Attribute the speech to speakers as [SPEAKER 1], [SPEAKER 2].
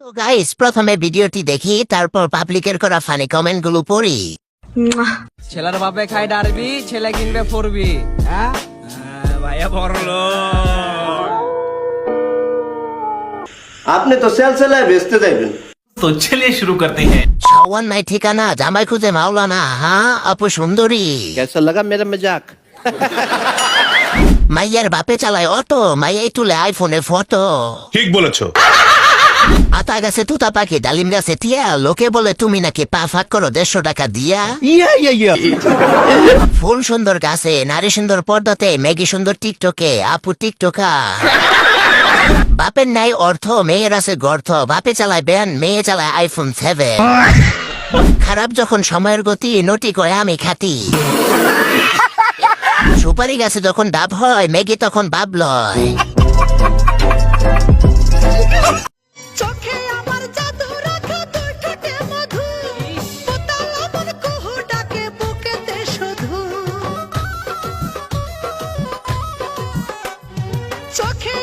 [SPEAKER 1] তো গাইস প্রথমে ভিডিওটি দেখি তারপর পাবলিকের করা ফানি কমেন্ট গুলো পড়ি।
[SPEAKER 2] ছেলের বাপে খায় ডারবি, ছেলে কিনবে ফোরবি। হ্যাঁ ভাইয়া বড়লো।
[SPEAKER 3] আপনি তো সেলসেলায় বেচতে যাইবেন।
[SPEAKER 4] तो चलिए शुरू करते हैं।
[SPEAKER 1] ছাওয়ান নাই ঠিকানা, জামাই খুঁজে মাওলানা। হ্যাঁ আপু সুন্দরী।
[SPEAKER 3] कैसा लगा मेरा मजाक?
[SPEAKER 1] মাইয়ার বাপে চালায় অটো, মাইয়াই তুলে আইফোনে ফটো।
[SPEAKER 5] ঠিক বলেছো।
[SPEAKER 1] আতা গাছে তুতা পাখি, ডালিম গাছে টিয়া, লোকে বলে তুমি নাকি পা ফাঁক করো 150 টাকা দিয়া। ফুল সুন্দর গাছে, নারী সুন্দর পর্দাতে, মেঘি সুন্দর টিকটকে, আপু টিকটকা। বাপের নাই অর্থ, মেয়ের আছে গর্থ, বাপে চালায় ব্যান, মেয়ে চালায় আইফোন 7। খারাপ যখন সময়ের গতি, নটি কয় আমি খাতি। সুপারি গাছে যখন ডাব হয়, মেঘি তখন বাপ লয়।
[SPEAKER 6] চোখে আমার জাদু রাখা দুই ঠোঁটে মধু, বোতাল আমার কুহু ডাকে বুকেতে শুধু। চোখে